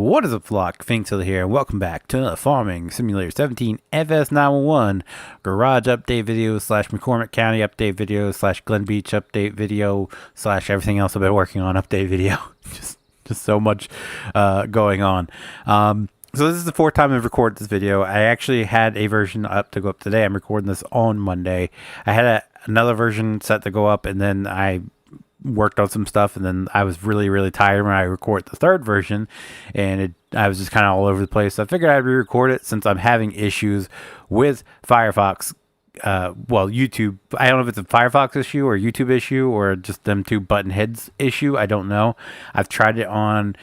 What is up, flock? Feenix here, and welcome back to Farming Simulator 17 FS911 garage update video slash McCormick County update video slash Glen Beach update video slash everything else I've been working on update video. just so much going on. So this is the fourth time I've recorded this video. I actually had a version up to go up today. I'm recording this on Monday. I had another version set to go up, and then I worked on some stuff, and then I was really tired when I recorded the third version, and I was just kind of all over the place. So I figured I'd re-record it since I'm having issues with Firefox. YouTube. I don't know if it's a Firefox issue or YouTube issue or just them two button heads issue. I don't know. I've tried it on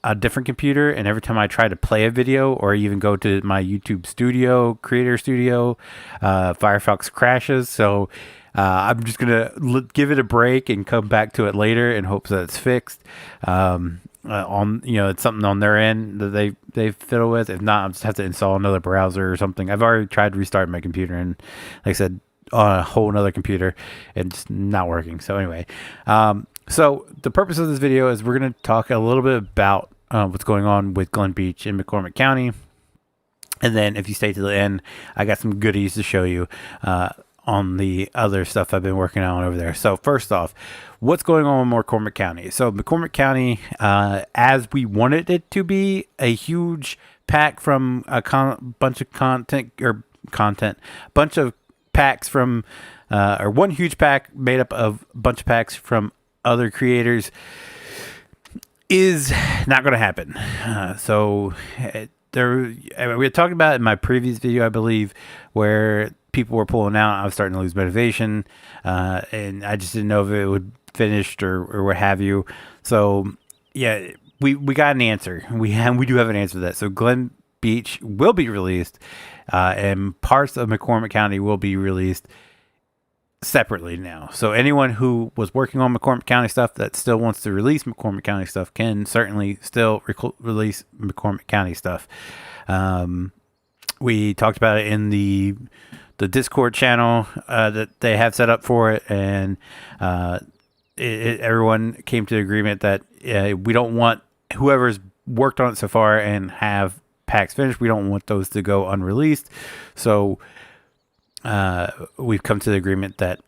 a different computer, and every time I try to play a video or even go to my YouTube studio, Creator Studio, Firefox crashes. So I'm just gonna give it a break and come back to it later in hopes that it's fixed. It's something on their end that they fiddle with. If not, I'll just have to install another browser or something. I've already tried to restart my computer, and like I said, on a whole another computer, and it's not working. So anyway, so the purpose of this video is we're gonna talk a little bit about what's going on with Glen Beach in McCormick County, and then if you stay to the end, I got some goodies to show you on the other stuff I've been working on over there. So first off, what's going on with McCormick County? So McCormick County, as we wanted it to be, a huge pack from a bunch of packs from, or one huge pack made up of a bunch of packs from other creators is not going to happen. We had talked about it in my previous video, I believe, where people were pulling out. I was starting to lose motivation, and I just didn't know if it would finish or what have you. So yeah, we got an answer. We do have an answer to that. So Glen Beach will be released, and parts of McCormick County will be released separately now. So anyone who was working on McCormick County stuff that still wants to release McCormick County stuff can certainly still release McCormick County stuff. We talked about it in the Discord channel that they have set up for it, and everyone came to the agreement that we don't want whoever's worked on it so far and have packs finished, we don't want those to go unreleased. So we've come to the agreement that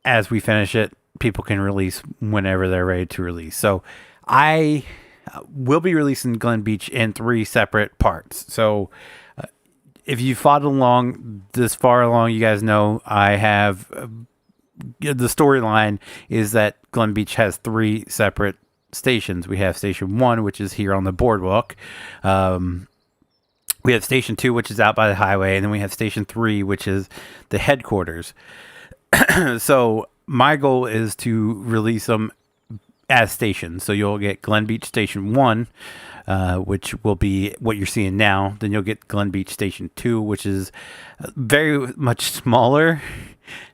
as we finish it, people can release whenever they're ready to release. So I will be releasing Glen Beach in 3 separate parts. So if you followed along this far along, you guys know I have the storyline is that Glen Beach has 3 separate stations. We have Station 1, which is here on the boardwalk. We have Station 2, which is out by the highway, and then we have Station 3, which is the headquarters. So my goal is to release them as stations. So you'll get Glen Beach Station 1, which will be what you're seeing now. Then you'll get Glen Beach Station 2, which is very much smaller.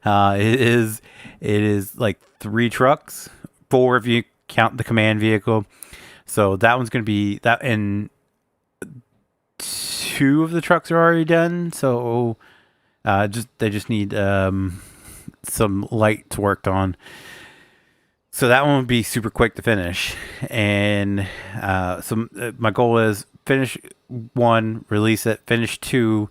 It is like 3 trucks, 4 if you count the command vehicle. So that one's going to be that, and 2 of the trucks are already done. So they just need some lights worked on. So that one would be super quick to finish. And my goal is finish 1, release it, finish 2,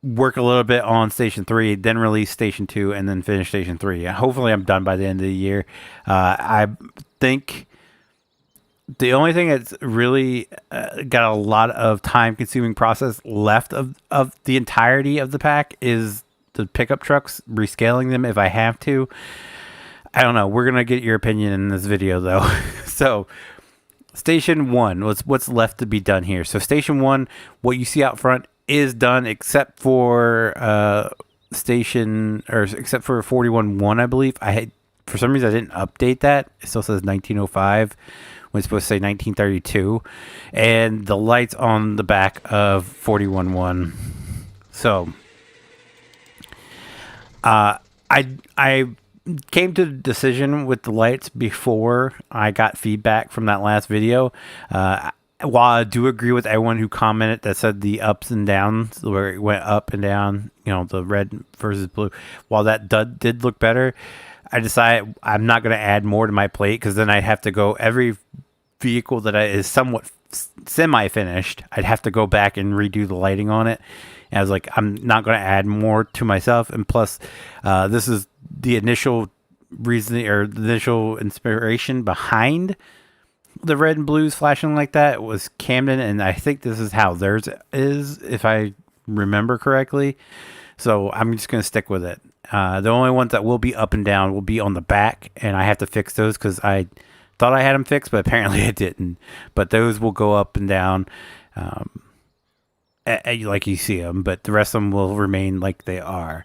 work a little bit on Station 3, then release Station 2, and then finish Station 3. Hopefully I'm done by the end of the year. I think the only thing that's really got a lot of time-consuming process left of the entirety of the pack is the pickup trucks, rescaling them if I have to. I don't know. We're going to get your opinion in this video, though. So, Station 1, what's left to be done here? So, Station 1, what you see out front is done except for except for 41.1, I believe. For some reason, I didn't update that. It still says 1905 when it's supposed to say 1932. And the lights on the back of 41.1. So, I came to the decision with the lights before I got feedback from that last video. While I do agree with everyone who commented that said the ups and downs, where it went up and down, the red versus blue, while that did look better, I decided I'm not going to add more to my plate, because then I have to go every vehicle that is somewhat semi-finished, I'd have to go back and redo the lighting on it. And I was like, I'm not going to add more to myself. And plus, this is the initial reason or the initial inspiration behind the red and blues flashing like that was Camden, and I think this is how theirs is, if I remember correctly. So I'm just going to stick with it. The only ones that will be up and down will be on the back, and I have to fix those because I thought I had them fixed, but apparently I didn't. But those will go up and down like you see them, but the rest of them will remain like they are.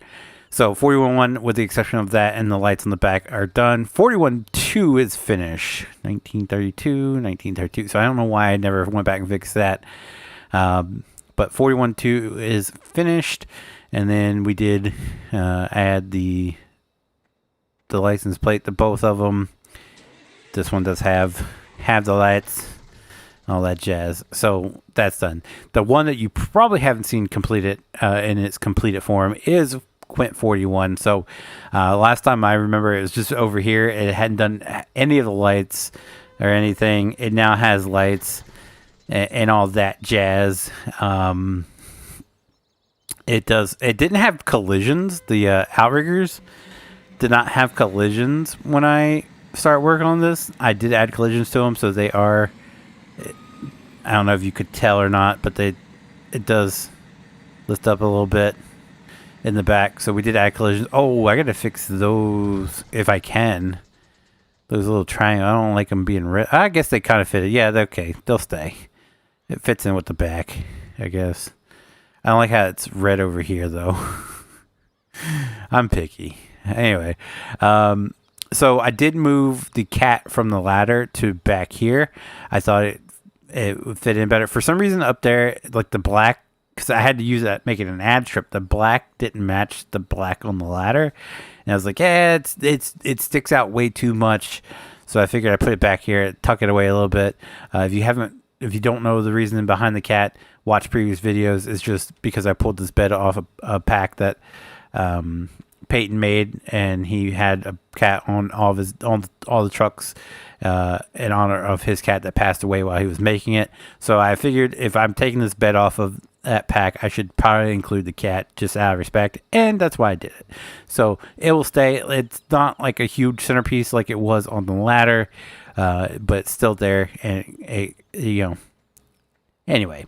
So 41.1, with the exception of that and the lights on the back, are done. 41.2 is finished. 1932. So I don't know why I never went back and fixed that. But 41.2 is finished. And then we did add the license plate to both of them. This one does have the lights, all that jazz. So that's done. The one that you probably haven't seen completed in its completed form is Quint 41. So last time I remember, it was just over here. It hadn't done any of the lights or anything. It now has lights and all that jazz. It didn't have collisions. The outriggers did not have collisions when I started working on this. I did add collisions to them, so they are, I don't know if you could tell or not, but it does lift up a little bit in the back. So we did add collisions. Oh, I gotta fix those if I can. Those little triangles, I don't like them being red. I guess they kind of fit it. Yeah, they're okay. They'll stay. It fits in with the back, I guess. I don't like how it's red over here, though. I'm picky. Anyway, so I did move the cat from the ladder to back here. I thought it would fit in better. For some reason up there, like the black, because I had to use that, make it an ad strip. The black didn't match the black on the ladder. And I was like, yeah, it sticks out way too much. So I figured I'd put it back here, tuck it away a little bit. If you don't know the reason behind the cat, watch previous videos. It's just because I pulled this bed off a pack that Peyton made, and he had a cat on all the trucks in honor of his cat that passed away while he was making it. So I figured if I'm taking this bed off of that pack, I should probably include the cat just out of respect, and that's why I did it. So it will stay. It's not like a huge centerpiece like it was on the ladder, but it's still there, and anyway.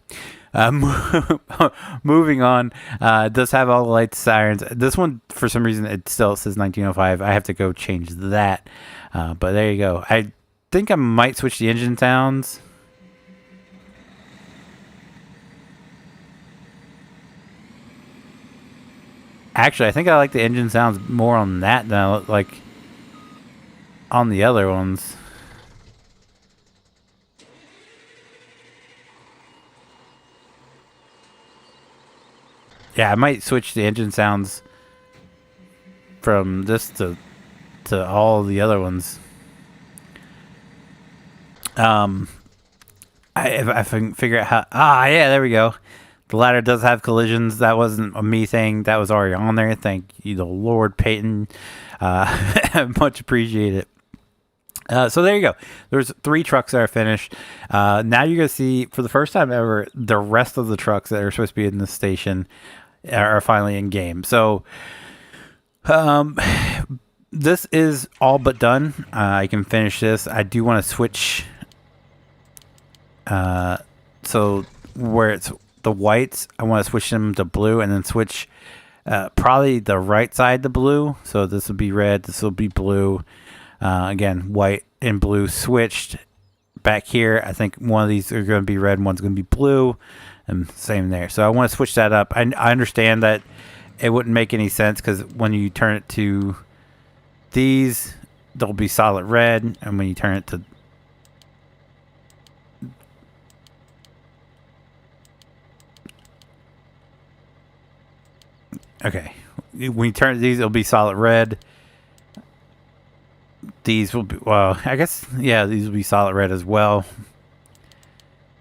Moving on, it does have all the lights, sirens. This one, for some reason, it still says 1905. I have to go change that, but there you go. I think I might switch the engine sounds. Actually, I think I like the engine sounds more on that than I like on the other ones. Yeah, I might switch the engine sounds from this to all the other ones. If I can figure out how... yeah, there we go. The ladder does have collisions. That wasn't a me thing. That was already on there. Thank you, the Lord, Peyton. Much appreciated. So there you go. There's 3 trucks that are finished. Now you're going to see, for the first time ever, the rest of the trucks that are supposed to be in this station are finally in game. So this is all but done. I can finish this. I do want to switch. So where it's the whites, I want to switch them to blue, and then switch probably the right side to blue. So this will be red. This will be blue. Again, white and blue switched. Back here, I think one of these are going to be red, one's going to be blue, and same there. So I want to switch that up. I understand that it wouldn't make any sense, because when you turn it to these, they'll be solid red, and when you turn it to when you turn to these, it'll be solid red. These will be, well, I guess, yeah, these will be solid red as well.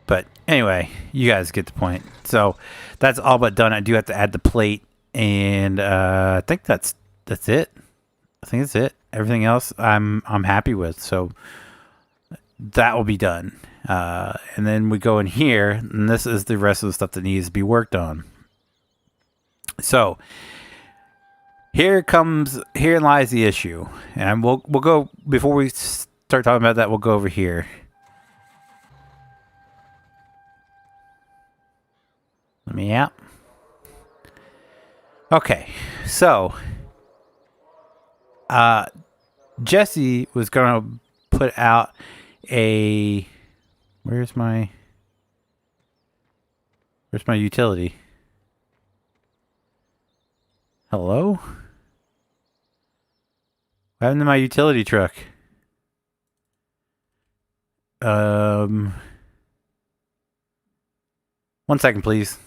But anyway, you guys get the point. So that's all but done. I do have to add the plate, and I think that's it. I think that's it. Everything else I'm happy with. So that will be done. And then we go in here, and this is the rest of the stuff that needs to be worked on. So here lies the issue, and we'll go, before we start talking about that, we'll go over here. Let me out. Okay, so Jesse was gonna put out a, where's my utility? Hello? What happened to my utility truck? One second, please.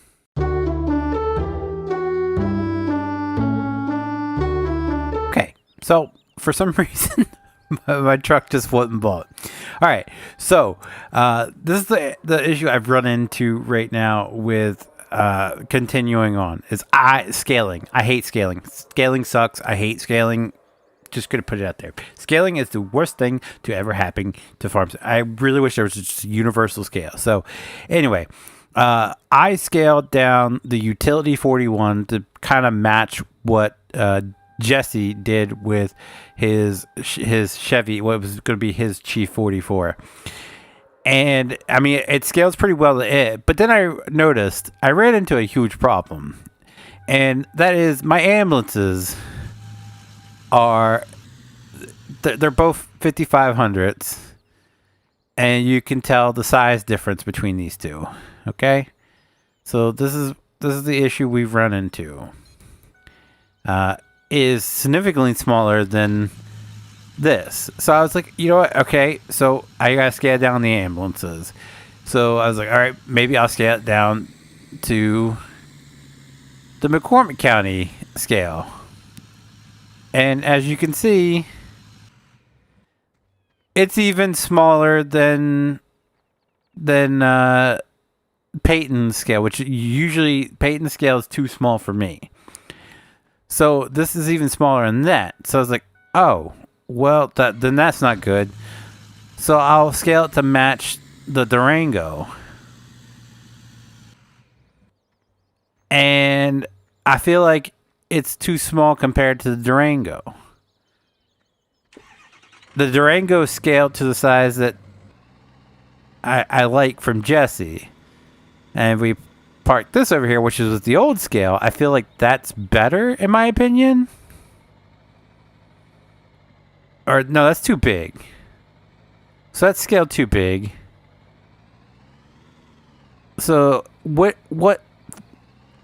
Okay, so for some reason my truck just wasn't bought. All right, so this is the issue I've run into right now with continuing on is scaling. I hate scaling. Scaling sucks. I hate scaling. Just gonna put it out there. Scaling is the worst thing to ever happen to farms. I really wish there was just a universal scale. So anyway, I scaled down the utility 41 to kind of match what Jesse did with his Chevy, what was going to be his Chief 44. And I mean, it scales pretty well to it, but then I noticed I ran into a huge problem, and that is my ambulances they're both 5500s, and you can tell the size difference between these two. Okay, so this is the issue we've run into. Is significantly smaller than this. So I was like, you know what? Okay, so I gotta scale down the ambulances. So I was like, all right, maybe I'll scale it down to the McCormick County scale. And as you can see, it's even smaller than Peyton's scale, which usually Peyton's scale is too small for me. So this is even smaller than that. So I was like, oh, well, then that's not good. So I'll scale it to match the Durango. And I feel like it's too small compared to the Durango. The Durango is scaled to the size that I like from Jesse. And if we park this over here, which is with the old scale, I feel like that's better in my opinion. Or no, that's too big. So that's scaled too big. So what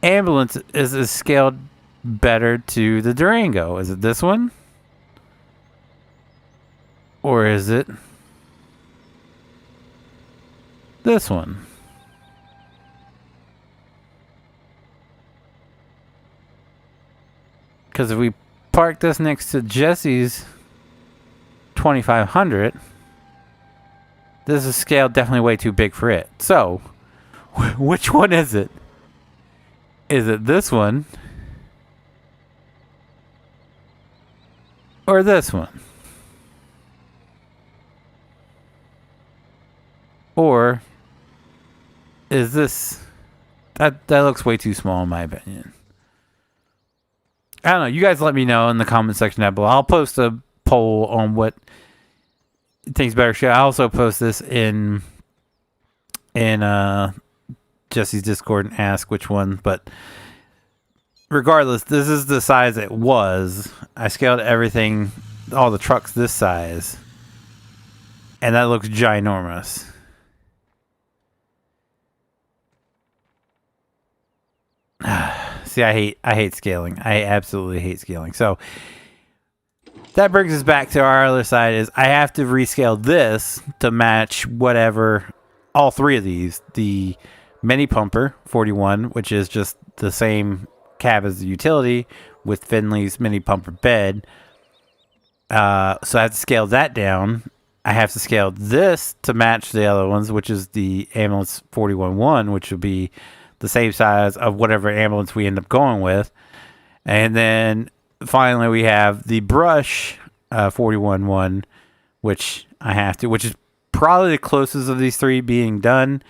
ambulance is scaled better to the Durango? Is it this one? Or is it this one? Because if we park this next to Jesse's 2500, this is scaled definitely way too big for it. So, which one is it? Is it this one? Or this one? Or is this... That looks way too small in my opinion. I don't know. You guys let me know in the comment section down below. I'll post a poll on what things better show. I also post this in Jesse's Discord and ask which one. But regardless, this is the size it was. I scaled everything, all the trucks this size, and that looks ginormous. See, I hate scaling. I absolutely hate scaling. So that brings us back to our other side is I have to rescale this to match whatever, all three of these. The mini pumper 41, which is just the same cab as the utility with Finley's mini pumper bed. So I have to scale that down. I have to scale this to match the other ones, which is the ambulance 41-1, which will be the same size of whatever ambulance we end up going with. And then finally we have the brush 41-1, which I have to, which is probably the closest of these three being done.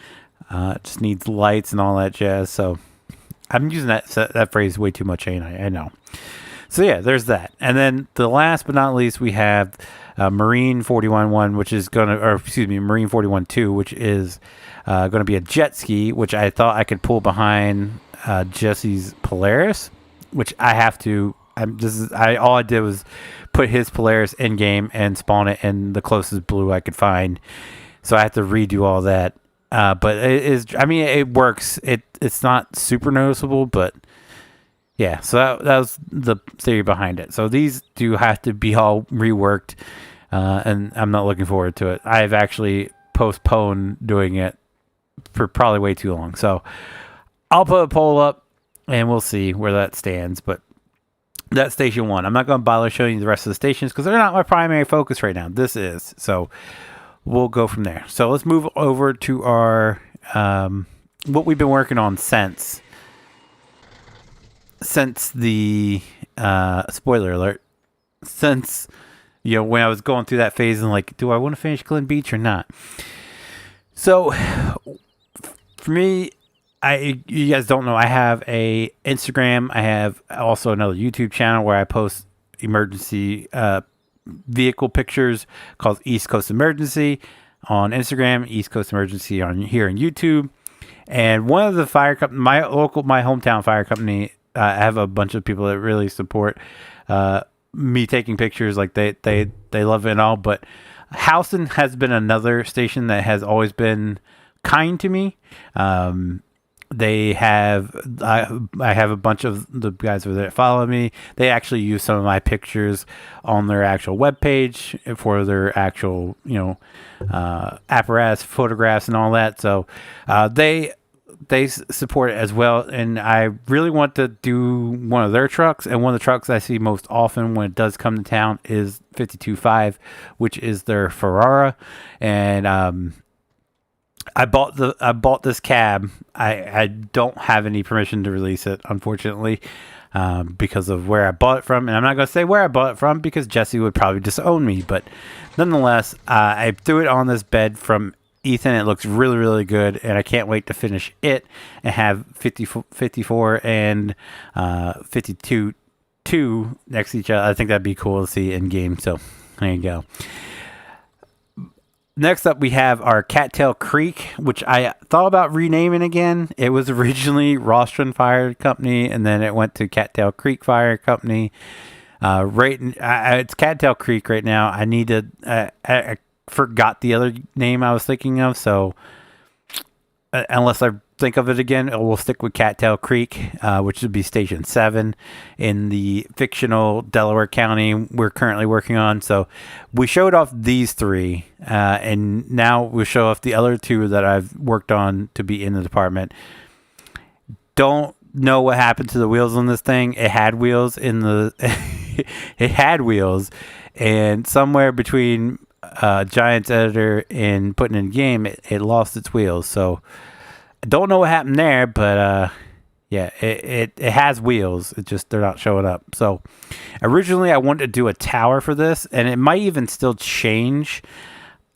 It just needs lights and all that jazz. So I'm using that phrase way too much, ain't I? I know. So yeah, there's that. And then the last but not least, we have Marine 41-1, which is Marine 41-2, which is going to be a jet ski, which I thought I could pull behind Jesse's Polaris, which I have to. All I did was put his Polaris in game and spawn it in the closest blue I could find. So I have to redo all that. But it is. I mean, it works. It's not super noticeable, but. Yeah, so that was the theory behind it. So these do have to be all reworked, and I'm not looking forward to it. I've actually postponed doing it for probably way too long. So I'll put a poll up, and we'll see where that stands. But that's Station 1. I'm not going to bother showing you the rest of the stations because they're not my primary focus right now. This is. So we'll go from there. So let's move over to our what we've been working on since the spoiler alert, since when I was going through that phase and like, do I want to finish Glen Beach or not? So for me, you guys don't know, I have a Instagram. I have also another YouTube channel where I post emergency vehicle pictures called East Coast Emergency on Instagram, East Coast Emergency on YouTube. And one of the fire company, my hometown fire company, I have a bunch of people that really support me taking pictures. Like they love it and all. But Houston has been another station that has always been kind to me. They have I have a bunch of the guys over there that follow me. They actually use some of my pictures on their actual webpage for their actual apparatus, photographs, and all that. So they support it as well, and I really want to do one of their trucks. And one of the trucks I see most often when it does come to town is 52.5, which is their Ferrara. And I bought this cab. I don't have any permission to release it, unfortunately, because of where I bought it from. And I'm not going to say where I bought it from because Jesse would probably disown me. But nonetheless, I threw it on this bed from Ethan. It looks really, really good, and I can't wait to finish it and have 54 and 52 next to each other. I think that'd be cool to see in game. So there you go. Next up, we have our Cattail Creek, which I thought about renaming again. It was originally Rostron Fire Company, and then it went to Cattail Creek Fire Company. It's Cattail Creek right now. I need to. I forgot the other name I was thinking of, so unless I think of it again, we'll stick with Cattail Creek, which would be Station 7 in the fictional Delaware County we're currently working on. So we showed off these three, and now we'll show off the other two that I've worked on to be in the department. Don't know what happened to the wheels on this thing. It had wheels it had wheels, and somewhere between Giants editor and putting in game, it lost its wheels. So I don't know what happened there, but yeah, it has wheels. It just, they're not showing up. So originally I wanted to do a tower for this, and it might even still change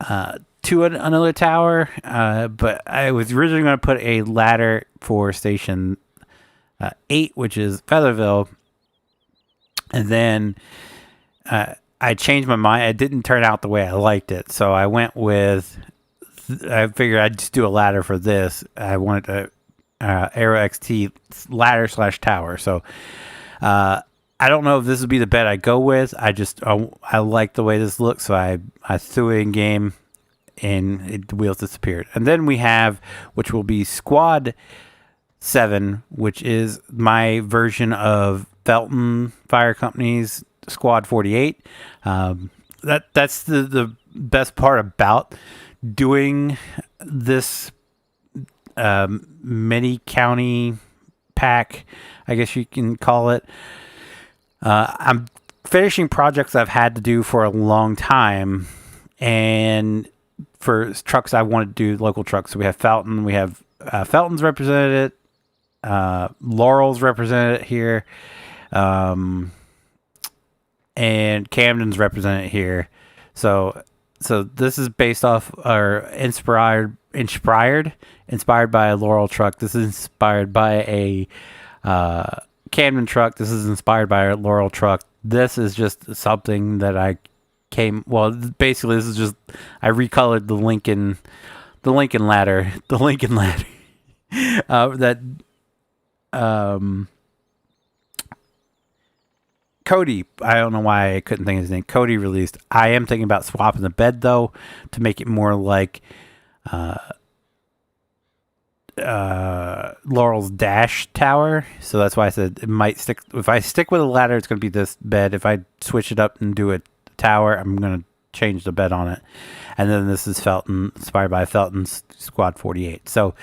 to another tower, but I was originally going to put a ladder for Station 8, which is Featherville, and then I changed my mind. It didn't turn out the way I liked it, so I went with. I figured I'd just do a ladder for this. I wanted to Aero XT ladder / tower. So I don't know if this would be the bed I go with. I like the way this looks, so I threw it in game, and the wheels disappeared. And then we have, which will be Squad 7, which is my version of Felton Fire Company's Squad 48. That's the best part about doing this mini county pack, I guess you can call it. I'm finishing projects I've had to do for a long time, and for trucks I want to do local trucks. So we have Felton, we have Felton's represented it, Laurel's represented it here, and Camden's represented here. So so this is based off or inspired by a Laurel truck. This is inspired by a Camden truck. This is inspired by a Laurel truck. This is just something that basically this is just, I recolored the Lincoln ladder, that Cody, I don't know why I couldn't think of his name, Cody released. I am thinking about swapping the bed though to make it more like Laurel's dash tower. So that's why I said it might stick. If I stick with a ladder, it's going to be this bed. If I switch it up and do a tower, I'm going to change the bed on it. And then this is Felton, inspired by Felton's Squad 48. So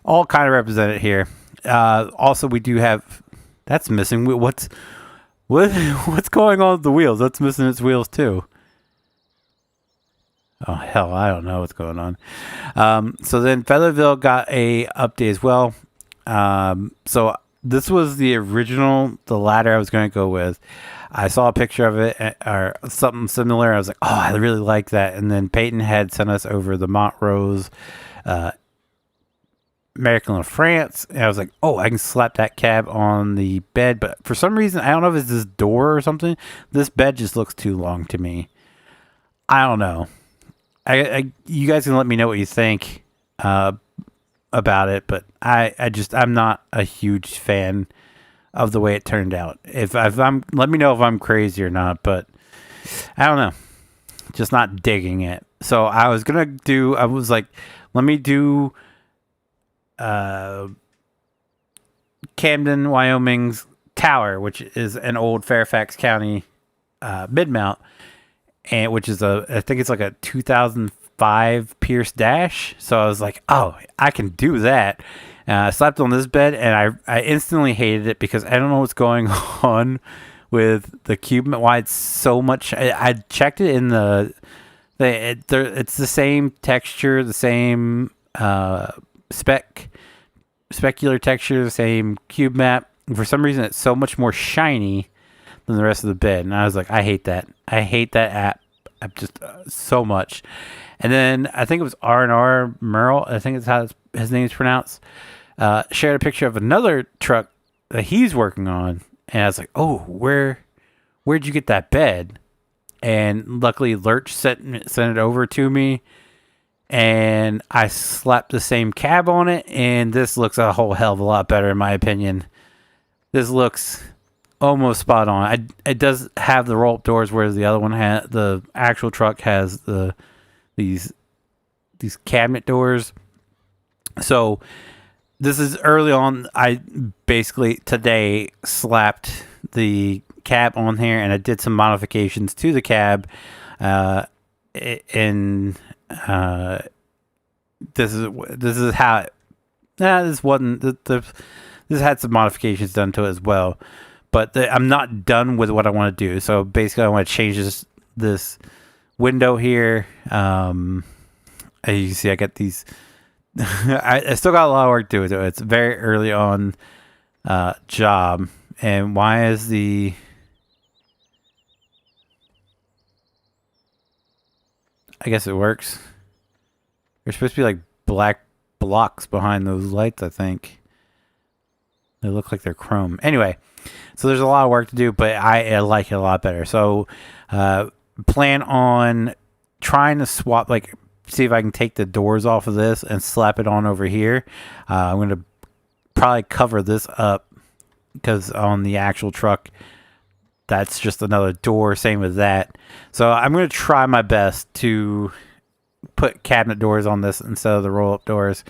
all kind of represented here. Also, we do have, that's missing. What's going on with the wheels? That's missing its wheels too. Oh, hell, I don't know what's going on. So then Featherville got a update as well. So this was the ladder I was going to go with. I saw a picture of it or something similar. I was like, oh, I really like that. And then Peyton had sent us over the Montrose American of France. And I was like, oh, I can slap that cab on the bed. But for some reason, I don't know if it's this door or something. This bed just looks too long to me. I don't know. You guys can let me know what you think about it, but I'm not a huge fan of the way it turned out. Let me know if I'm crazy or not, but I don't know, just not digging it. So I was like, let me do Camden, Wyoming's tower, which is an old Fairfax County mid mount. And which is I think it's like a 2005 Pierce Dash. So I was like, oh, I can do that. I slept on this bed, and I instantly hated it because I don't know what's going on with the cube. Why it's so much. I checked it in it's the same texture, the same specular texture, the same cube map. And for some reason, it's so much more shiny than the rest of the bed, and I was like, I hate that app just so much. And then I think it was R&R Merle, I think it's how his name is pronounced, shared a picture of another truck that he's working on, and I was like, oh, where'd you get that bed? And luckily Lurch sent it over to me, and I slapped the same cab on it, and this looks a whole hell of a lot better in my opinion. This looks almost spot on. It does have the roll-up doors, whereas the other one the actual truck has these cabinet doors. So this is early on. I basically today slapped the cab on here, and I did some modifications to the cab. This is how this wasn't. This had some modifications done to it as well. But I'm not done with what I want to do. So basically, I want to change this window here. As you can see, I got these. I still got a lot of work to do with it. It's a very early on job. And why is I guess it works. There's supposed to be like black blocks behind those lights, I think. They look like they're chrome. Anyway. So there's a lot of work to do, but I like it a lot better. So plan on trying to swap, see if I can take the doors off of this and slap it on over here. I'm going to probably cover this up because on the actual truck, that's just another door. Same with that. So I'm going to try my best to put cabinet doors on this instead of the roll-up doors,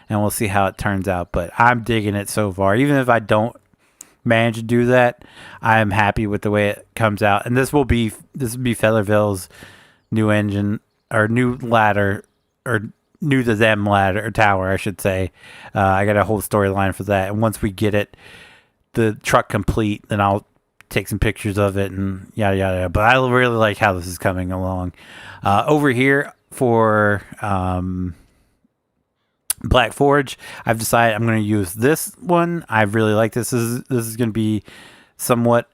and we'll see how it turns out. But I'm digging it so far. Even if I don't manage to do that, I am happy with the way it comes out. And this will be Featherville's new engine, or new ladder, or new to them ladder, or tower, I should say. I got a whole storyline for that, and once we get the truck complete, then I'll take some pictures of it and yada yada. But I really like how this is coming along. Over here for Black Forge, I've decided I'm going to use this one. I really like this. This is going to be somewhat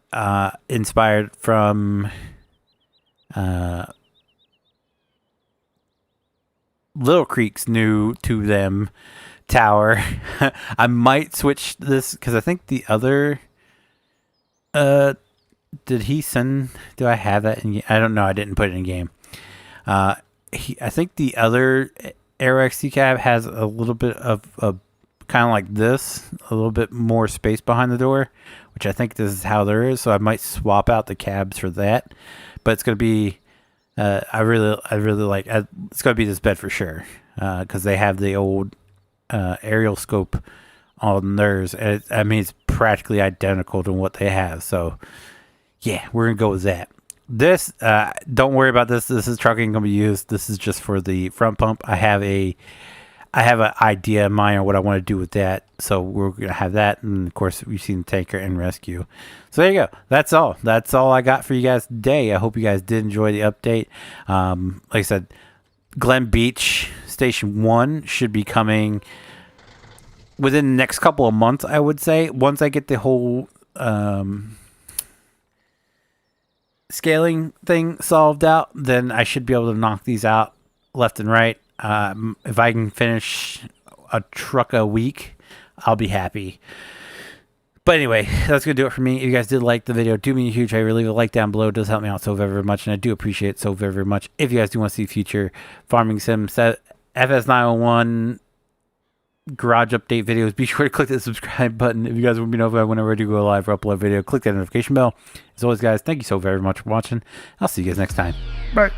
inspired from Little Creek's new to them tower. I might switch this because I think the other did he send, do I have that in? I don't know, I didn't put it in game. I think the other Aero XT cab has a little bit of a kind of like this, a little bit more space behind the door, which I think this is how there is, so I might swap out the cabs for that. But it's going to be I really like it's going to be this bed for sure, because they have the old aerial scope on theirs, and I mean it's practically identical to what they have. So yeah, we're gonna go with that. This don't worry about this. This truck ain't gonna be used. This is just for the front pump. I have an idea in mind on what I want to do with that, so we're gonna have that, and of course we've seen tanker and rescue. So there you go. That's all I got for you guys today. I hope you guys did enjoy the update. Like I said, Glen Beach Station 1 should be coming within the next couple of months, I would say. Once I get the whole scaling thing solved out, then I should be able to knock these out left and right. If I can finish a truck a week, I'll be happy. But anyway, that's going to do it for me. If you guys did like the video, do me a huge favor. Leave a like down below. It does help me out so very, very much, and I do appreciate it so very, very much. If you guys do want to see future Farming Sim FS901 garage update videos, be sure to click the subscribe button. If you guys want me to know whenever I do go live or upload a video, click that notification bell. As always, guys, thank you so very much for watching. I'll see you guys next time. Bye.